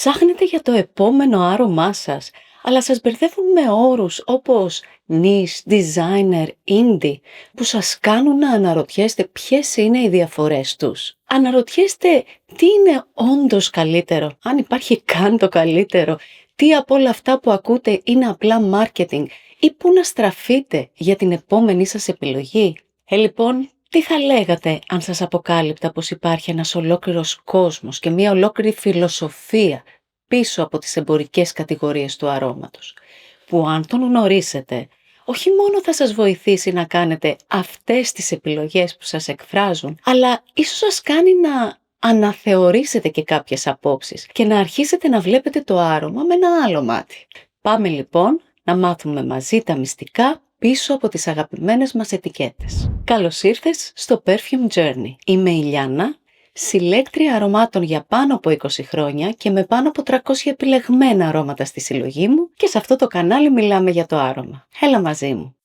Ψάχνετε για το επόμενο άρωμά σας, αλλά σας μπερδεύουν με όρους όπως niche, designer, indie, που σας κάνουν να αναρωτιέστε ποιες είναι οι διαφορές τους. Αναρωτιέστε τι είναι όντως καλύτερο, αν υπάρχει καν το καλύτερο, τι από όλα αυτά που ακούτε είναι απλά marketing ή πού να στραφείτε για την επόμενη σας επιλογή. Λοιπόν, τι θα λέγατε αν σας αποκάλυπτα πως υπάρχει ένας ολόκληρος κόσμος και μια ολόκληρη φιλοσοφία πίσω από τις εμπορικές κατηγορίες του αρώματος, που αν τον γνωρίσετε, όχι μόνο θα σας βοηθήσει να κάνετε αυτές τις επιλογές που σας εκφράζουν, αλλά ίσως σας κάνει να αναθεωρήσετε και κάποιες απόψεις και να αρχίσετε να βλέπετε το άρωμα με ένα άλλο μάτι. Πάμε λοιπόν να μάθουμε μαζί τα μυστικά πίσω από τις αγαπημένες μας ετικέτες. Καλώς ήρθες στο Perfume Journey. Είμαι η Λιάννα, συλλέκτρια αρωμάτων για πάνω από 20 χρόνια και με πάνω από 300 επιλεγμένα αρώματα στη συλλογή μου, και σε αυτό το κανάλι μιλάμε για το άρωμα. Έλα μαζί μου.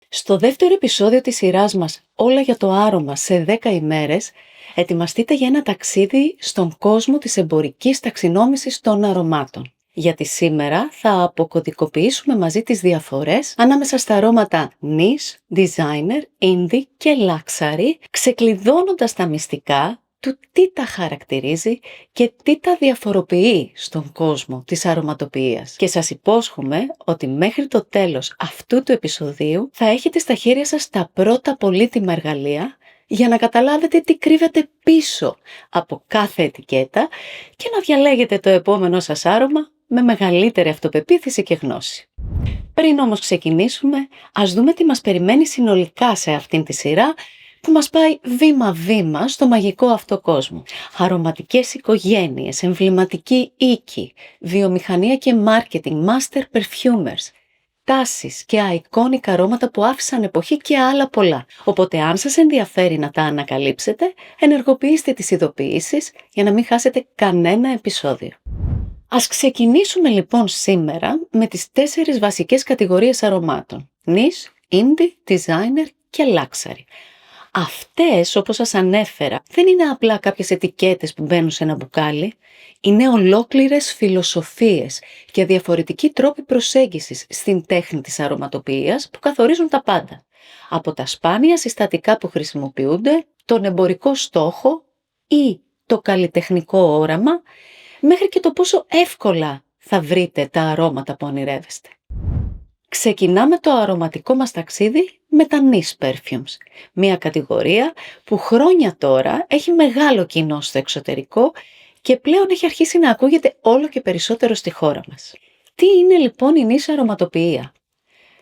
Στο δεύτερο επεισόδιο της σειράς μας «Όλα για το άρωμα σε 10 ημέρες», ετοιμαστείτε για ένα ταξίδι στον κόσμο της εμπορικής ταξινόμησης των αρωμάτων. Γιατί σήμερα θα αποκωδικοποιήσουμε μαζί τις διαφορές ανάμεσα στα αρώματα niche, designer, indie και luxury, ξεκλειδώνοντας τα μυστικά του τι τα χαρακτηρίζει και τι τα διαφοροποιεί στον κόσμο της αρωματοποιίας. Και σας υπόσχομαι ότι μέχρι το τέλος αυτού του επεισοδίου θα έχετε στα χέρια σας τα πρώτα πολύτιμα εργαλεία για να καταλάβετε τι κρύβεται πίσω από κάθε ετικέτα και να διαλέγετε το επόμενό σας άρωμα με μεγαλύτερη αυτοπεποίθηση και γνώση. Πριν όμως ξεκινήσουμε, ας δούμε τι μας περιμένει συνολικά σε αυτήν τη σειρά που μας πάει βήμα-βήμα στο μαγικό αυτό κόσμο. Αρωματικές οικογένειες, εμβληματικοί οίκοι, βιομηχανία και marketing, master perfumers, τάσεις και αϊκώνικα αρώματα που άφησαν εποχή και άλλα πολλά. Οπότε αν σας ενδιαφέρει να τα ανακαλύψετε, ενεργοποιήστε τις ειδοποιήσεις για να μην χάσετε κανένα επεισόδιο. Ας ξεκινήσουμε λοιπόν σήμερα με τις 4 βασικές κατηγορίες αρωμάτων: niche, indie, designer και luxury. Αυτές, όπως σας ανέφερα, δεν είναι απλά κάποιες ετικέτες που μπαίνουν σε ένα μπουκάλι, είναι ολόκληρες φιλοσοφίες και διαφορετικοί τρόποι προσέγγισης στην τέχνη της αρωματοποιίας που καθορίζουν τα πάντα. Από τα σπάνια συστατικά που χρησιμοποιούνται, τον εμπορικό στόχο ή το καλλιτεχνικό όραμα, μέχρι και το πόσο εύκολα θα βρείτε τα αρώματα που ονειρεύεστε. Ξεκινάμε το αρωματικό μας ταξίδι με τα niche perfumes, μια κατηγορία που χρόνια τώρα έχει μεγάλο κοινό στο εξωτερικό και πλέον έχει αρχίσει να ακούγεται όλο και περισσότερο στη χώρα μας. Τι είναι λοιπόν η niche αρωματοποιία?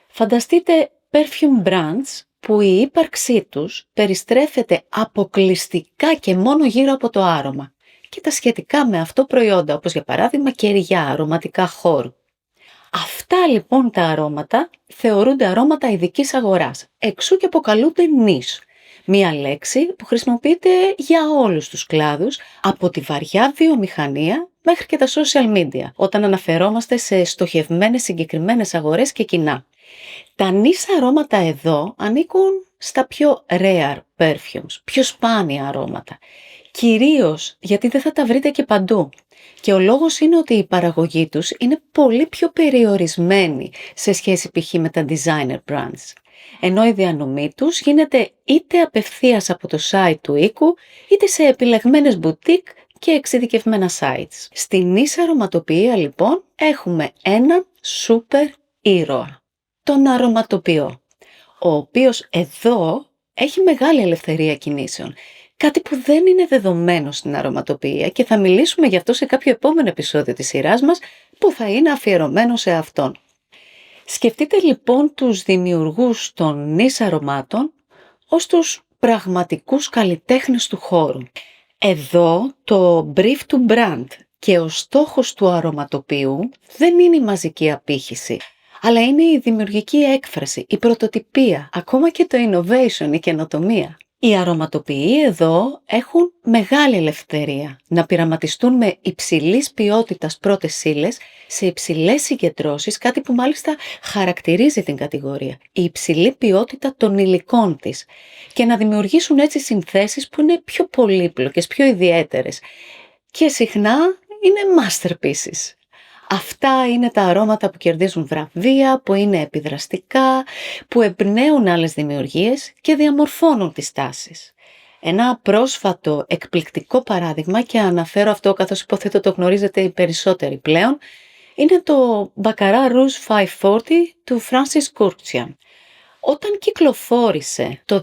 Φανταστείτε perfume brands που η ύπαρξή τους περιστρέφεται αποκλειστικά και μόνο γύρω από το άρωμα και τα σχετικά με αυτό προϊόντα, όπως για παράδειγμα κεριά, αρωματικά χώρου. Αυτά λοιπόν τα αρώματα θεωρούνται αρώματα ειδικής αγοράς, εξού και αποκαλούνται niche. Μία λέξη που χρησιμοποιείται για όλους τους κλάδους, από τη βαριά βιομηχανία μέχρι και τα social media, όταν αναφερόμαστε σε στοχευμένες συγκεκριμένες αγορές και κοινά. Τα niche αρώματα εδώ ανήκουν στα πιο rare perfumes, πιο σπάνια αρώματα. Κυρίως γιατί δεν θα τα βρείτε και παντού. Και ο λόγος είναι ότι η παραγωγή τους είναι πολύ πιο περιορισμένη σε σχέση π.χ. με τα designer brands. Ενώ η διανομή τους γίνεται είτε απευθείας από το site του οίκου, είτε σε επιλεγμένες boutique και εξειδικευμένα sites. Στην niche αρωματοποιία λοιπόν έχουμε έναν σούπερ ήρωα, τον αρωματοποιό, ο οποίος εδώ έχει μεγάλη ελευθερία κινήσεων. Κάτι που δεν είναι δεδομένο στην αρωματοποιία και θα μιλήσουμε γι' αυτό σε κάποιο επόμενο επεισόδιο της σειράς μας που θα είναι αφιερωμένο σε αυτόν. Σκεφτείτε λοιπόν τους δημιουργούς των niche αρωμάτων ως τους πραγματικούς καλλιτέχνες του χώρου. Εδώ το brief του brand και ο στόχος του αρωματοποιού δεν είναι η μαζική απήχηση, αλλά είναι η δημιουργική έκφραση, η πρωτοτυπία, ακόμα και το innovation, η καινοτομία. Οι αρωματοποιοί εδώ έχουν μεγάλη ελευθερία να πειραματιστούν με υψηλής ποιότητας πρώτες ύλες σε υψηλές συγκεντρώσεις, κάτι που μάλιστα χαρακτηρίζει την κατηγορία, η υψηλή ποιότητα των υλικών της, και να δημιουργήσουν έτσι συνθέσεις που είναι πιο πολύπλοκες, πιο ιδιαίτερες και συχνά είναι masterpieces. Αυτά είναι τα αρώματα που κερδίζουν βραβεία, που είναι επιδραστικά, που εμπνέουν άλλες δημιουργίες και διαμορφώνουν τις τάσεις. Ένα πρόσφατο εκπληκτικό παράδειγμα, και αναφέρω αυτό καθώς υποθέτω το γνωρίζετε οι περισσότεροι πλέον, είναι το Baccarat Rouge 540 του Francis Kurkdjian. Όταν κυκλοφόρησε το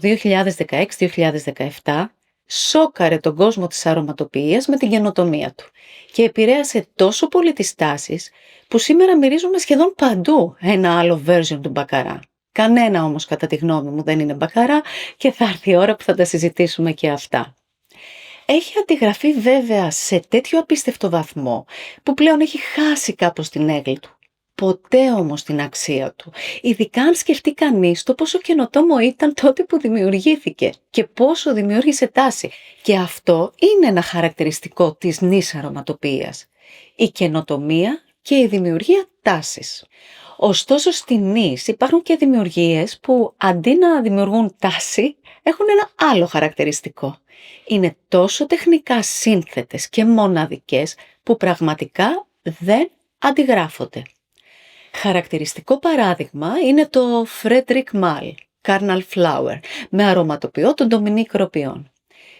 2016-2017, σόκαρε τον κόσμο της αρωματοποιίας με την καινοτομία του και επηρέασε τόσο πολύ τις τάσεις που σήμερα μυρίζουμε σχεδόν παντού ένα άλλο version του Baccarat. Κανένα όμως κατά τη γνώμη μου δεν είναι Baccarat και θα έρθει η ώρα που θα τα συζητήσουμε και αυτά. Έχει αντιγραφεί βέβαια σε τέτοιο απίστευτο βαθμό που πλέον έχει χάσει κάπως την έγκλη του. Ποτέ όμως την αξία του, ειδικά αν σκεφτεί κανείς το πόσο καινοτόμο ήταν τότε που δημιουργήθηκε και πόσο δημιούργησε τάση. Και αυτό είναι ένα χαρακτηριστικό της νης αρωματοποιίας. Η καινοτομία και η δημιουργία τάσης. Ωστόσο στη νης υπάρχουν και δημιουργίες που αντί να δημιουργούν τάση, έχουν ένα άλλο χαρακτηριστικό. Είναι τόσο τεχνικά σύνθετες και μοναδικές που πραγματικά δεν αντιγράφονται. Χαρακτηριστικό παράδειγμα είναι το Frederick Malle, Carnal Flower, με αρωματοποιό τον Dominique Ropion.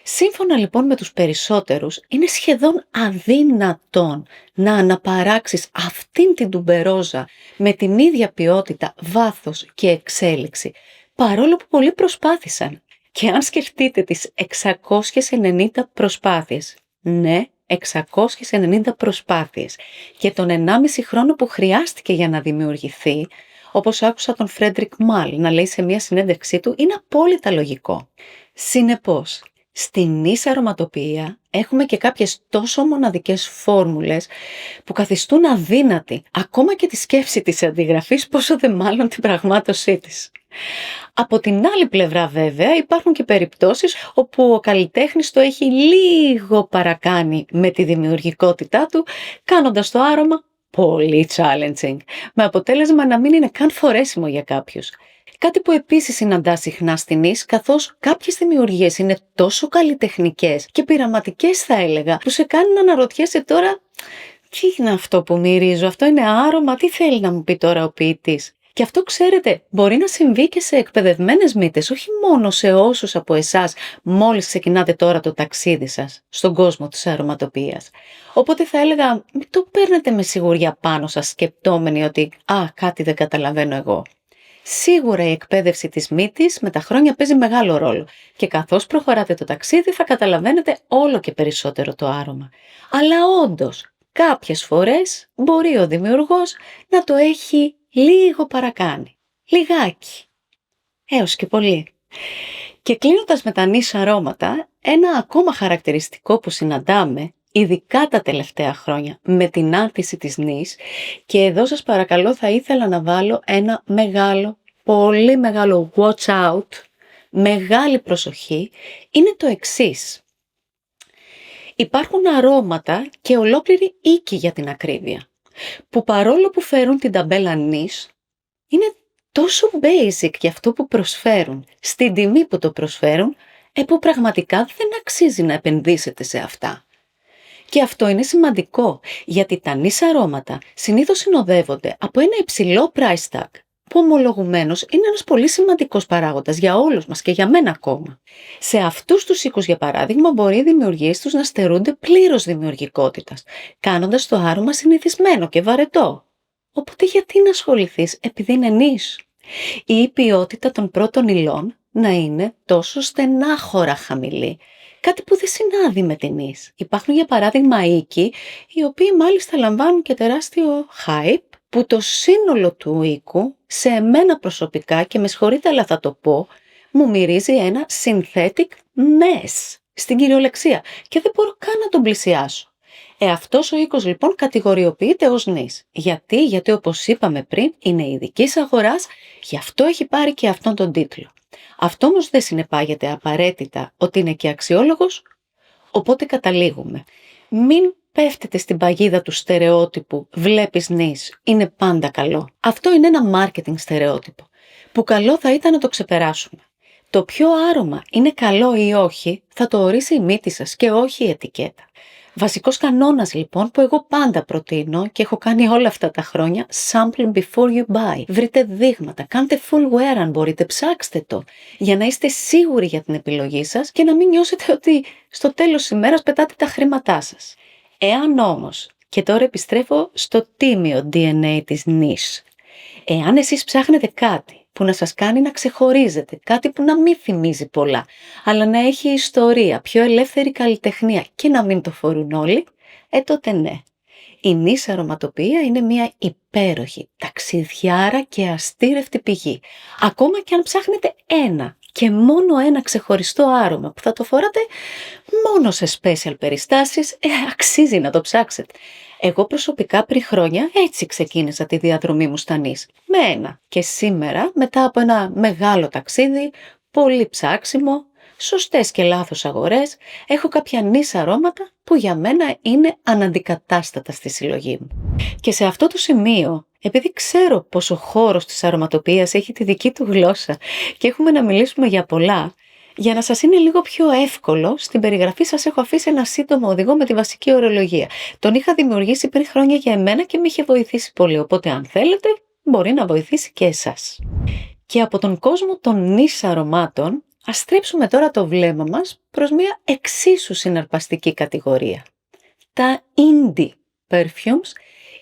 Σύμφωνα λοιπόν με τους περισσότερους, είναι σχεδόν αδύνατον να αναπαράξεις αυτήν την τουμπερόζα με την ίδια ποιότητα, βάθος και εξέλιξη, παρόλο που πολλοί προσπάθησαν. Και αν σκεφτείτε τις 690 προσπάθειες, ναι, 690 προσπάθειες και τον 1,5 χρόνο που χρειάστηκε για να δημιουργηθεί, όπως άκουσα τον Frederick Malle να λέει σε μια συνέντευξή του, είναι απόλυτα λογικό. Συνεπώς, στην νης αρωματοποιία έχουμε και κάποιες τόσο μοναδικές φόρμουλες που καθιστούν αδύνατη ακόμα και τη σκέψη της αντιγραφής, πόσο δε μάλλον την πραγμάτωσή της. Από την άλλη πλευρά βέβαια υπάρχουν και περιπτώσεις όπου ο καλλιτέχνης το έχει λίγο παρακάνει με τη δημιουργικότητά του, κάνοντας το άρωμα πολύ challenging, με αποτέλεσμα να μην είναι καν φορέσιμο για κάποιους. Κάτι που επίσης συναντά συχνά στην νης, καθώς κάποιες δημιουργίες είναι τόσο καλλιτεχνικές και πειραματικές θα έλεγα, που σε κάνει να αναρωτιέσαι τώρα τι είναι αυτό που μυρίζω, αυτό είναι άρωμα, τι θέλει να μου πει τώρα ο ποιητής. Και αυτό, ξέρετε, μπορεί να συμβεί και σε εκπαιδευμένες μύτες, όχι μόνο σε όσους από εσάς μόλις ξεκινάτε τώρα το ταξίδι σας στον κόσμο της αρωματοποιίας. Οπότε θα έλεγα, μην το παίρνετε με σιγουριά πάνω σας σκεπτόμενοι ότι κάτι δεν καταλαβαίνω εγώ. Σίγουρα η εκπαίδευση της μύτης με τα χρόνια παίζει μεγάλο ρόλο και καθώς προχωράτε το ταξίδι θα καταλαβαίνετε όλο και περισσότερο το άρωμα. Αλλά όντως, κάποιες φορές μπορεί ο δημιουργός να το έχει λίγο παρακάνει. Λιγάκι. Έως και πολύ. Και κλείνοντας με τα νης αρώματα, ένα ακόμα χαρακτηριστικό που συναντάμε, ειδικά τα τελευταία χρόνια, με την άνθηση της νης, και εδώ σας παρακαλώ θα ήθελα να βάλω ένα μεγάλο, πολύ μεγάλο watch out, μεγάλη προσοχή, είναι το εξής. Υπάρχουν αρώματα και ολόκληρη οίκη για την ακρίβεια, που παρόλο που φέρουν την ταμπέλα νης, είναι τόσο basic για αυτό που προσφέρουν, στην τιμή που το προσφέρουν, που πραγματικά δεν αξίζει να επενδύσετε σε αυτά. Και αυτό είναι σημαντικό, γιατί τα νης αρώματα συνήθως συνοδεύονται από ένα υψηλό price tag, που ομολογουμένως είναι ένας πολύ σημαντικός παράγοντας για όλους μας και για μένα ακόμα. Σε αυτούς τους οίκους, για παράδειγμα, μπορεί οι δημιουργίες τους να στερούνται πλήρως δημιουργικότητας, κάνοντας το άρωμα συνηθισμένο και βαρετό. Οπότε γιατί να ασχοληθείς επειδή είναι νης? Ή η ποιότητα των πρώτων υλών να είναι τόσο στενάχωρα χαμηλή, κάτι που δεν συνάδει με την νης. Υπάρχουν για παράδειγμα οίκοι, οι οποίοι μάλιστα λαμβάνουν και τεράστιο hype, που το σύνολο του οίκου, σε εμένα προσωπικά, και με συγχωρείτε αλλά θα το πω, μου μυρίζει ένα synthetic mess, στην κυριολεξία, και δεν μπορώ καν να τον πλησιάσω. Αυτός ο οίκος λοιπόν κατηγοριοποιείται ως νης. Γιατί όπως είπαμε πριν, είναι ειδικής αγοράς, γι' αυτό έχει πάρει και αυτόν τον τίτλο. Αυτό όμως δεν συνεπάγεται απαραίτητα ότι είναι και αξιόλογος, οπότε καταλήγουμε. Μην πέφτετε στην παγίδα του στερεότυπου «βλέπεις νης, είναι πάντα καλό». Αυτό είναι ένα marketing στερεότυπο, που καλό θα ήταν να το ξεπεράσουμε. Το ποιο άρωμα είναι καλό ή όχι θα το ορίσει η μύτη σας και όχι η ετικέτα. Βασικός κανόνας λοιπόν που εγώ πάντα προτείνω και έχω κάνει όλα αυτά τα χρόνια, sample before you buy. Βρείτε δείγματα, κάντε full wear αν μπορείτε, ψάξτε το, για να είστε σίγουροι για την επιλογή σας και να μην νιώσετε ότι στο τέλος της ημέρας πετάτε τα χρήματά σας. Εάν όμως, και τώρα επιστρέφω στο τίμιο DNA της niche, εάν εσείς ψάχνετε κάτι που να σας κάνει να ξεχωρίζετε, κάτι που να μην θυμίζει πολλά, αλλά να έχει ιστορία, πιο ελεύθερη καλλιτεχνία και να μην το φορούν όλοι, τότε ναι. Η νης αρωματοποιία είναι μια υπέροχη, ταξιδιάρα και αστήρευτη πηγή. Ακόμα και αν ψάχνετε ένα και μόνο ένα ξεχωριστό άρωμα που θα το φοράτε μόνο σε special περιστάσεις, αξίζει να το ψάξετε. Εγώ προσωπικά πριν χρόνια έτσι ξεκίνησα τη διαδρομή μου στα νης. Με ένα. Και σήμερα, μετά από ένα μεγάλο ταξίδι, πολύ ψάξιμο, σωστές και λάθος αγορές, έχω κάποια νης αρώματα που για μένα είναι αναντικατάστατα στη συλλογή μου. Και σε αυτό το σημείο, επειδή ξέρω πως ο χώρος της αρωματοποιίας έχει τη δική του γλώσσα και έχουμε να μιλήσουμε για πολλά, για να σας είναι λίγο πιο εύκολο, στην περιγραφή σας έχω αφήσει ένα σύντομο οδηγό με τη βασική ορολογία. Τον είχα δημιουργήσει πριν χρόνια για εμένα και με είχε βοηθήσει πολύ, οπότε αν θέλετε μπορεί να βοηθήσει και εσάς. Και από τον κόσμο των νης αρωμάτων, ας στρέψουμε τώρα το βλέμμα μας προς μια εξίσου συναρπαστική κατηγορία. Τα indie perfumes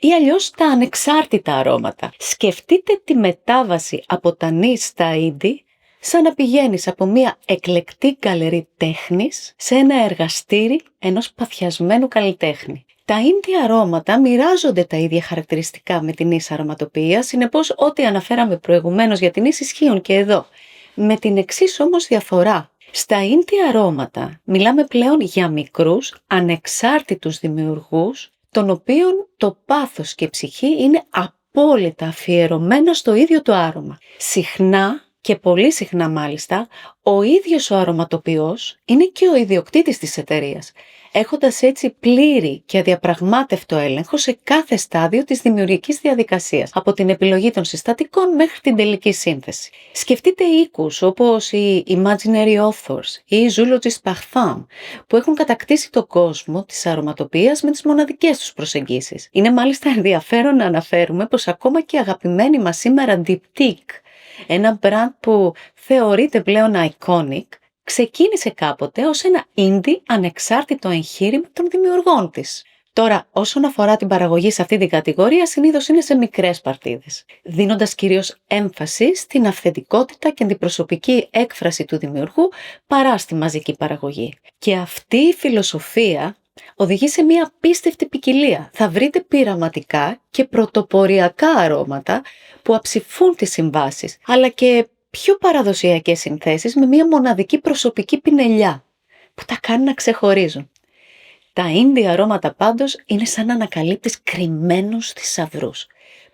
ή αλλιώς τα ανεξάρτητα αρώματα. Σκεφτείτε τη μετάβαση από τα νης στα indie σαν να πηγαίνεις από μια εκλεκτή γκαλερί τέχνης σε ένα εργαστήρι ενός παθιασμένου καλλιτέχνη. Τα indie αρώματα μοιράζονται τα ίδια χαρακτηριστικά με την νης αρωματοποιία, συνεπώς ό,τι αναφέραμε προηγουμένως για την νης ισχύουν και εδώ. Με την εξής όμως διαφορά. Στα indie αρώματα μιλάμε πλέον για μικρούς, ανεξάρτητους δημιουργούς, των οποίων το πάθος και η ψυχή είναι απόλυτα αφιερωμένα στο ίδιο το άρωμα. Συχνά, και πολύ συχνά μάλιστα, ο ίδιος ο αρωματοποιός είναι και ο ιδιοκτήτης της εταιρείας, έχοντας έτσι πλήρη και αδιαπραγμάτευτο έλεγχο σε κάθε στάδιο της δημιουργικής διαδικασίας, από την επιλογή των συστατικών μέχρι την τελική σύνθεση. Σκεφτείτε οίκους όπως οι Imaginary Authors ή οι Zoologist Parfum, που έχουν κατακτήσει τον κόσμο της αρωματοποιίας με τις μοναδικές τους προσεγγίσεις. Είναι μάλιστα ενδιαφέρον να αναφέρουμε πως ακόμα και η αγαπημένη μας σήμερα Diptyque, ένα brand που θεωρείται πλέον iconic, ξεκίνησε κάποτε ως ένα indie ανεξάρτητο εγχείρημα των δημιουργών της. Τώρα, όσον αφορά την παραγωγή σε αυτή την κατηγορία, συνήθως είναι σε μικρές παρτίδες, δίνοντας κυρίως έμφαση στην αυθεντικότητα και την προσωπική έκφραση του δημιουργού παρά στη μαζική παραγωγή. Και αυτή η φιλοσοφία οδηγεί σε μια απίστευτη ποικιλία. Θα βρείτε πειραματικά και πρωτοποριακά αρώματα που αψηφούν τις συμβάσεις, αλλά και πιο παραδοσιακές συνθέσεις με μια μοναδική προσωπική πινελιά που τα κάνει να ξεχωρίζουν. Τα indie αρώματα πάντως είναι σαν να ανακαλύπτεις κρυμμένους θησαυρούς.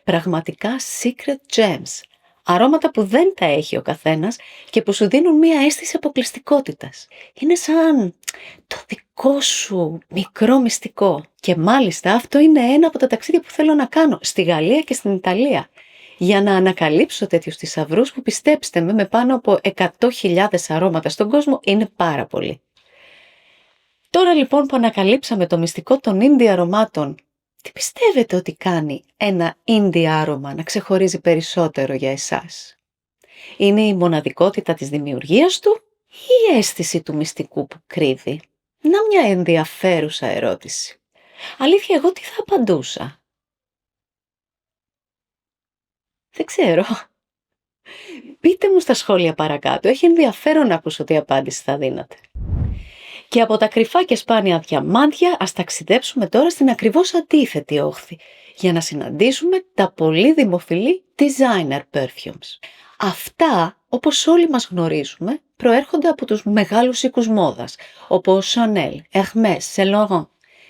Πραγματικά secret gems. Αρώματα που δεν τα έχει ο καθένας και που σου δίνουν μια αίσθηση αποκλειστικότητας. Είναι σαν το δικό σου μικρό μυστικό. Και μάλιστα αυτό είναι ένα από τα ταξίδια που θέλω να κάνω στη Γαλλία και στην Ιταλία, για να ανακαλύψω τέτοιους θησαυρούς που, πιστέψτε με πάνω από 100.000 αρώματα στον κόσμο είναι πάρα πολύ. Τώρα λοιπόν που ανακαλύψαμε το μυστικό των indie αρωμάτων, τι πιστεύετε ότι κάνει ένα indie άρωμα να ξεχωρίζει περισσότερο για εσάς? Είναι η μοναδικότητα της δημιουργίας του ή η αίσθηση του μυστικού που κρύβει? Να μια ενδιαφέρουσα ερώτηση. Αλήθεια, εγώ τι θα απαντούσα? Δεν ξέρω. Πείτε μου στα σχόλια παρακάτω. Έχει ενδιαφέρον να ακούσω τι απάντηση θα δίνατε. Και από τα κρυφά και σπάνια διαμάντια ας ταξιδέψουμε τώρα στην ακριβώς αντίθετη όχθη, για να συναντήσουμε τα πολύ δημοφιλή designer perfumes. Αυτά, όπως όλοι μας γνωρίζουμε, προέρχονται από τους μεγάλους οίκους μόδας, όπως Chanel, Hermès, Saint Laurent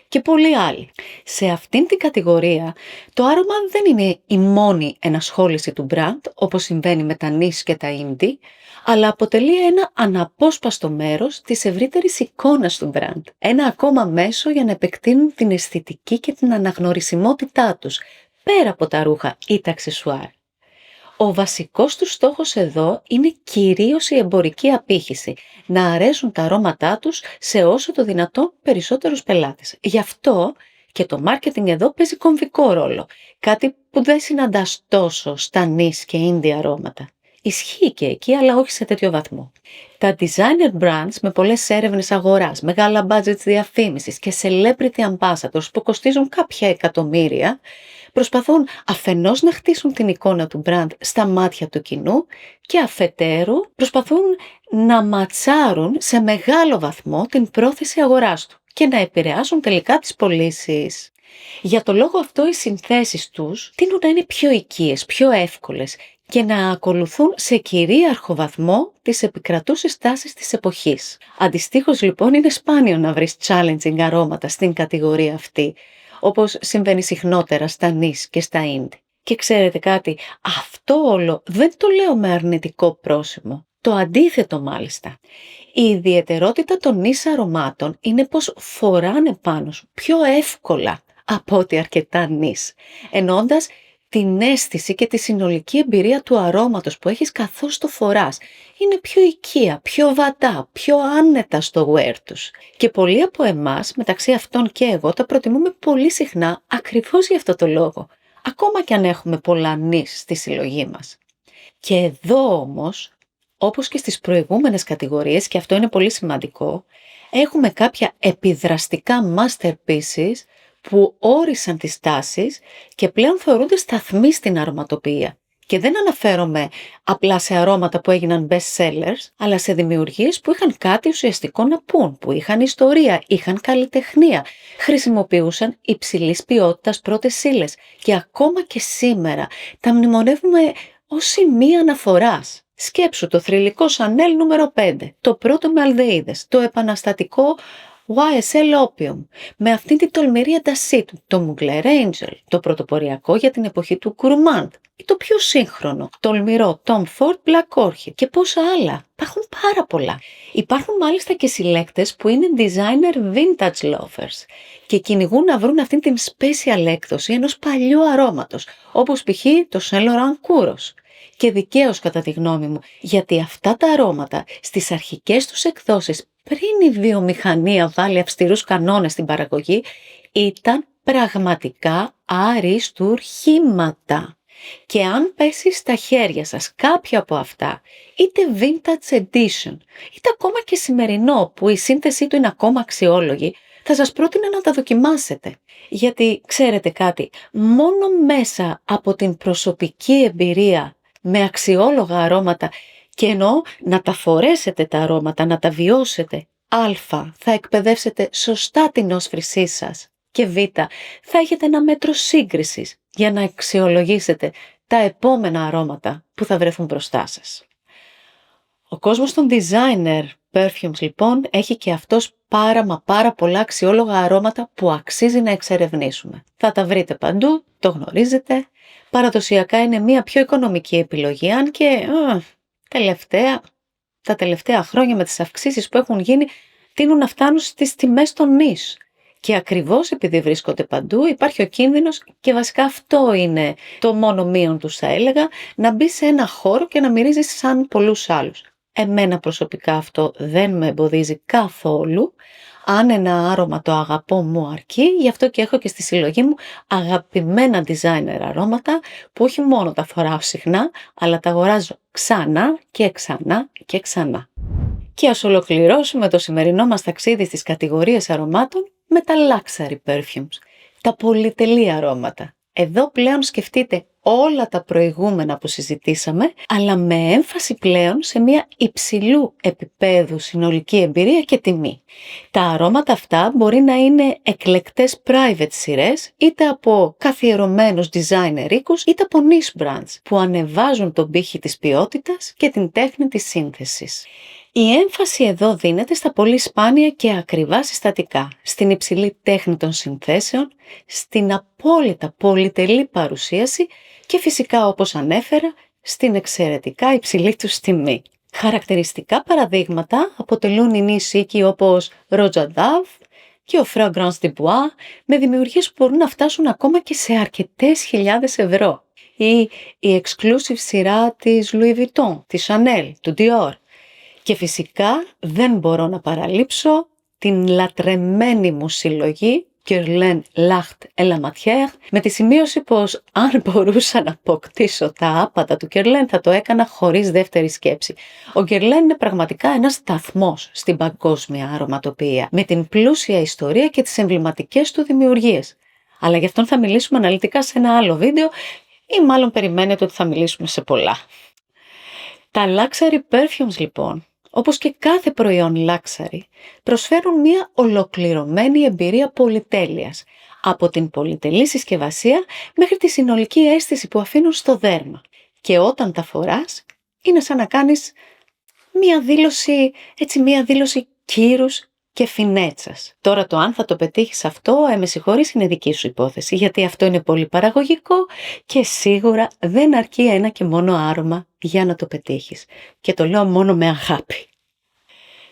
και πολλοί άλλοι. Σε αυτήν την κατηγορία, το άρωμα δεν είναι η μόνη ενασχόληση του brand, όπως συμβαίνει με τα niche και τα indie, αλλά αποτελεί ένα αναπόσπαστο μέρος της ευρύτερης εικόνας του brand. Ένα ακόμα μέσο για να επεκτείνουν την αισθητική και την αναγνωρισιμότητά τους, πέρα από τα ρούχα ή τα αξεσουάρ. Ο βασικός τους στόχος εδώ είναι κυρίως η εμπορική απήχηση, να αρέσουν τα αρώματά τους σε όσο το δυνατόν περισσότερους πελάτες. Γι' αυτό και το μάρκετινγκ εδώ παίζει κομβικό ρόλο, κάτι που δεν συναντάς τόσο στα νης και indie αρώματα. Ισχύει και εκεί, αλλά όχι σε τέτοιο βαθμό. Τα designer brands με πολλές έρευνες αγοράς, μεγάλα budgets διαφήμισης και celebrity ambassadors που κοστίζουν κάποια εκατομμύρια, προσπαθούν αφενός να χτίσουν την εικόνα του brand στα μάτια του κοινού και αφετέρου προσπαθούν να ματσάρουν σε μεγάλο βαθμό την πρόθεση αγοράς του και να επηρεάσουν τελικά τις πωλήσεις. Για το λόγο αυτό οι συνθέσεις τους τείνουν να είναι πιο οικίες, πιο εύκολες και να ακολουθούν σε κυρίαρχο βαθμό τις επικρατούσες τάσεις της εποχής. Αντιστοίχως λοιπόν είναι σπάνιο να βρεις challenging αρώματα στην κατηγορία αυτή, όπως συμβαίνει συχνότερα στα νης και στα indie. Και ξέρετε κάτι, αυτό όλο δεν το λέω με αρνητικό πρόσημο. Το αντίθετο μάλιστα. Η ιδιαιτερότητα των νης αρωμάτων είναι πως φοράνε πάνω σου πιο εύκολα από ότι αρκετά νης, εννοώντας την αίσθηση και τη συνολική εμπειρία του αρώματος που έχεις καθώς το φοράς. Είναι πιο οικία, πιο βατά, πιο άνετα στο wear τους. Και πολλοί από εμάς, μεταξύ αυτών και εγώ, τα προτιμούμε πολύ συχνά ακριβώς για αυτό το λόγο, ακόμα και αν έχουμε πολλά νης στη συλλογή μας. Και εδώ όμως, όπως και στις προηγούμενες κατηγορίες, και αυτό είναι πολύ σημαντικό, έχουμε κάποια επιδραστικά masterpieces που όρισαν τις τάσεις και πλέον θεωρούνται σταθμοί στην αρωματοποιία. Και δεν αναφέρομαι απλά σε αρώματα που έγιναν best sellers, αλλά σε δημιουργίες που είχαν κάτι ουσιαστικό να πούν, που είχαν ιστορία, είχαν καλλιτεχνία, χρησιμοποιούσαν υψηλής ποιότητας πρώτες ύλες και ακόμα και σήμερα τα μνημονεύουμε ως σημεία αναφοράς. Σκέψου το θρυλικό Chanel νούμερο 5, το πρώτο με αλδεΐδες, το επαναστατικό YSL Opium, με αυτήν την τολμηρή έντασή του, το Mugler Angel, το πρωτοποριακό για την εποχή του Gourmand, ή το πιο σύγχρονο, τολμηρό Tom Ford Black Orchid και πόσα άλλα. Υπάρχουν πάρα πολλά. Υπάρχουν μάλιστα και συλλέκτες που είναι designer vintage lovers και κυνηγούν να βρουν αυτήν την special έκδοση ενός παλιού αρώματος, όπως π.χ. το Saint Laurent Kouros. Και δικαίως κατά τη γνώμη μου, γιατί αυτά τα αρώματα στις αρχικές τους εκδόσεις, πριν η βιομηχανία βάλει αυστηρούς κανόνες στην παραγωγή, ήταν πραγματικά αριστουργήματα. Και αν πέσει στα χέρια σας κάποια από αυτά, είτε vintage edition, είτε ακόμα και σημερινό που η σύνθεσή του είναι ακόμα αξιόλογη, θα σας πρότεινα να τα δοκιμάσετε. Γιατί ξέρετε κάτι, μόνο μέσα από την προσωπική εμπειρία με αξιόλογα αρώματα, και εννοώ να τα φορέσετε τα αρώματα, να τα βιώσετε, θα εκπαιδεύσετε σωστά την όσφρησή σας και θα έχετε ένα μέτρο σύγκρισης για να αξιολογήσετε τα επόμενα αρώματα που θα βρεθούν μπροστά σας. Ο κόσμος των designer perfumes λοιπόν έχει και αυτός πάρα πολλά αξιόλογα αρώματα που αξίζει να εξερευνήσουμε. Θα τα βρείτε παντού, το γνωρίζετε. Παραδοσιακά είναι μια πιο οικονομική επιλογή, αν και τα τελευταία χρόνια με τις αυξήσεις που έχουν γίνει τείνουν να φτάνουν στις τιμές των νης. Και ακριβώς επειδή βρίσκονται παντού υπάρχει ο κίνδυνος, και βασικά αυτό είναι το μόνο μείον τους θα έλεγα, να μπει σε ένα χώρο και να μυρίζεις σαν πολλούς άλλους. Εμένα προσωπικά αυτό δεν με εμποδίζει καθόλου. Αν ένα άρωμα το αγαπώ μου αρκεί, γι' αυτό και έχω και στη συλλογή μου αγαπημένα designer αρώματα που όχι μόνο τα φοράω συχνά, αλλά τα αγοράζω ξανά και ξανά και ξανά. Και ας ολοκληρώσουμε το σημερινό μας ταξίδι στις κατηγορίες αρωμάτων με τα luxury perfumes, τα πολυτελή αρώματα. Εδώ πλέον σκεφτείτε όλα τα προηγούμενα που συζητήσαμε, αλλά με έμφαση πλέον σε μια υψηλού επίπεδου συνολική εμπειρία και τιμή. Τα αρώματα αυτά μπορεί να είναι εκλεκτές private σειρές, είτε από καθιερωμένους designer οίκους, είτε από niche brands, που ανεβάζουν τον πύχη της ποιότητας και την τέχνη της σύνθεσης. Η έμφαση εδώ δίνεται στα πολύ σπάνια και ακριβά συστατικά, στην υψηλή τέχνη των συνθέσεων, στην απόλυτα πολυτελή παρουσίαση και φυσικά, όπως ανέφερα, στην εξαιρετικά υψηλή τους τιμή. Χαρακτηριστικά παραδείγματα αποτελούν οι νης οίκοι όπως Roja Dove και ο Fragrance du Bois, με δημιουργίες που μπορούν να φτάσουν ακόμα και σε αρκετές χιλιάδες ευρώ. Ή η exclusive σειρά της Louis Vuitton, της Chanel, του Dior. Και φυσικά δεν μπορώ να παραλείψω την λατρεμένη μου συλλογή Guerlain l'Art et la Matière, με τη σημείωση πως αν μπορούσα να αποκτήσω τα άπατα του Guerlain θα το έκανα χωρίς δεύτερη σκέψη. Ο Guerlain είναι πραγματικά ένας σταθμός στην παγκόσμια αρωματοποιία, με την πλούσια ιστορία και τις εμβληματικές του δημιουργίες. Αλλά γι' αυτόν θα μιλήσουμε αναλυτικά σε ένα άλλο βίντεο, ή μάλλον περιμένετε ότι θα μιλήσουμε σε πολλά. Τα luxury perfumes λοιπόν, όπως και κάθε προϊόν luxury, προσφέρουν μια ολοκληρωμένη εμπειρία πολυτέλειας, από την πολυτελή συσκευασία μέχρι τη συνολική αίσθηση που αφήνουν στο δέρμα. Και όταν τα φοράς, είναι σαν να κάνεις μια δήλωση κύρους και φινέτσας. Τώρα το αν θα το πετύχεις αυτό, με συγχωρείς, είναι δική σου υπόθεση, γιατί αυτό είναι πολύ παραγωγικό και σίγουρα δεν αρκεί ένα και μόνο άρωμα για να το πετύχεις. Και το λέω μόνο με αγάπη.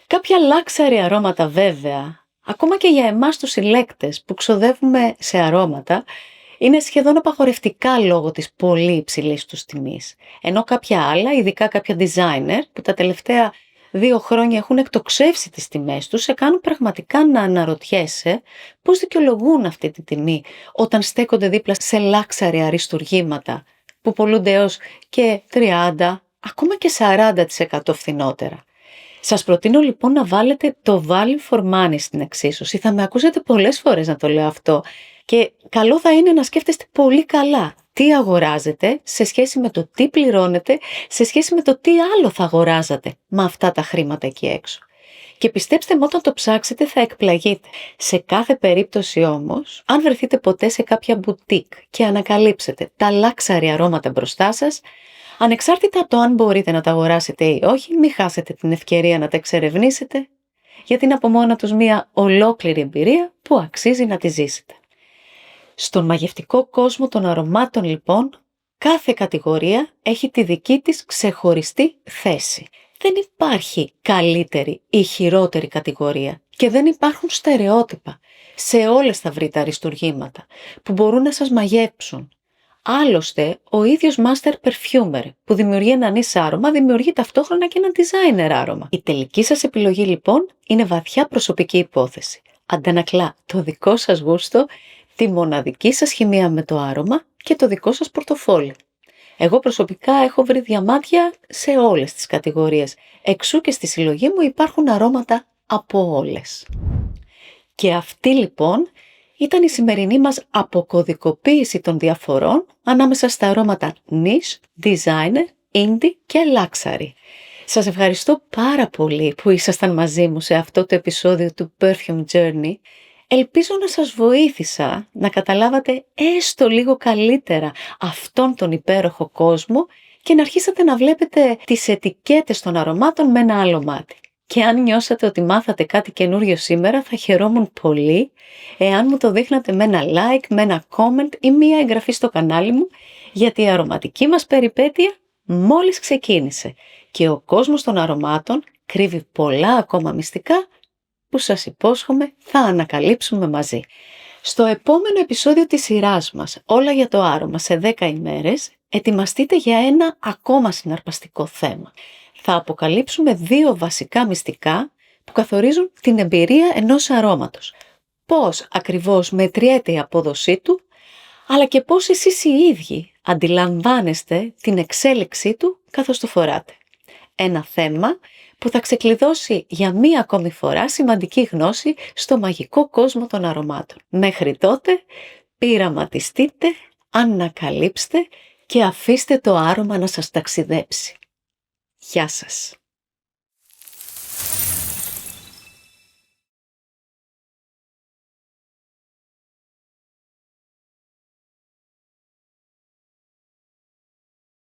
Κάποια luxury αρώματα βέβαια, ακόμα και για εμάς τους συλλέκτες που ξοδεύουμε σε αρώματα, είναι σχεδόν απαγορευτικά λόγω της πολύ υψηλής τους τιμής. Ενώ κάποια άλλα, ειδικά κάποια designer, που τα τελευταία 2 χρόνια έχουν εκτοξεύσει τις τιμές τους, σε κάνουν πραγματικά να αναρωτιέσαι πώς δικαιολογούν αυτή τη τιμή όταν στέκονται δίπλα σε luxury αριστουργήματα που πολλούνται έως και 30, ακόμα και 40% φθηνότερα. Σας προτείνω λοιπόν να βάλετε το value for money στην εξίσωση. Θα με ακούσετε πολλές φορές να το λέω αυτό. Και καλό θα είναι να σκέφτεστε πολύ καλά τι αγοράζετε σε σχέση με το τι πληρώνετε, σε σχέση με το τι άλλο θα αγοράζατε με αυτά τα χρήματα εκεί έξω. Και πιστέψτε μου, όταν το ψάξετε θα εκπλαγείτε. Σε κάθε περίπτωση όμως, αν βρεθείτε ποτέ σε κάποια μπουτίκ και ανακαλύψετε τα luxury αρώματα μπροστά σας, ανεξάρτητα από το αν μπορείτε να τα αγοράσετε ή όχι, μην χάσετε την ευκαιρία να τα εξερευνήσετε, γιατί είναι από μόνα τους μια ολόκληρη εμπειρία που αξίζει να τη ζήσετε. Στον μαγευτικό κόσμο των αρωμάτων λοιπόν, κάθε κατηγορία έχει τη δική της ξεχωριστή θέση. Δεν υπάρχει καλύτερη ή χειρότερη κατηγορία και δεν υπάρχουν στερεότυπα. Σε όλες θα βρείτε αριστουργήματα που μπορούν να σας μαγέψουν. Άλλωστε, ο ίδιος master perfumer που δημιουργεί ένα νης άρωμα, δημιουργεί ταυτόχρονα και ένα designer άρωμα. Η τελική σας επιλογή λοιπόν είναι βαθιά προσωπική υπόθεση. Αντανακλά το δικό σας γούστο, τη μοναδική σας χημεία με το άρωμα και το δικό σας πορτοφόλι. Εγώ προσωπικά έχω βρει διαμάτια σε όλες τις κατηγορίες. Εξού και στη συλλογή μου υπάρχουν αρώματα από όλες. Και αυτή λοιπόν ήταν η σημερινή μας αποκωδικοποίηση των διαφορών ανάμεσα στα αρώματα niche, designer, indie και luxury. Σας ευχαριστώ πάρα πολύ που ήσασταν μαζί μου σε αυτό το επεισόδιο του Perfume Journey. Ελπίζω να σας βοήθησα να καταλάβατε έστω λίγο καλύτερα αυτόν τον υπέροχο κόσμο και να αρχίσετε να βλέπετε τις ετικέτες των αρωμάτων με ένα άλλο μάτι. Και αν νιώσατε ότι μάθατε κάτι καινούριο σήμερα, θα χαιρόμουν πολύ εάν μου το δείχνατε με ένα like, με ένα comment ή μία εγγραφή στο κανάλι μου, γιατί η αρωματική μας περιπέτεια μόλις ξεκίνησε και ο κόσμος των αρωμάτων κρύβει πολλά ακόμα μυστικά που σας υπόσχομαι θα ανακαλύψουμε μαζί. Στο επόμενο επεισόδιο της σειράς μας, όλα για το άρωμα σε 10 ημέρες, ετοιμαστείτε για ένα ακόμα συναρπαστικό θέμα. Θα αποκαλύψουμε 2 βασικά μυστικά που καθορίζουν την εμπειρία ενός αρώματος. Πώς ακριβώς μετριέται η απόδοσή του, αλλά και πώς εσείς οι ίδιοι αντιλαμβάνεστε την εξέλιξή του καθώς το φοράτε. Ένα θέμα που θα ξεκλειδώσει για μία ακόμη φορά σημαντική γνώση στο μαγικό κόσμο των αρωμάτων. Μέχρι τότε, πειραματιστείτε, ανακαλύψτε και αφήστε το άρωμα να σας ταξιδέψει. Γεια σας!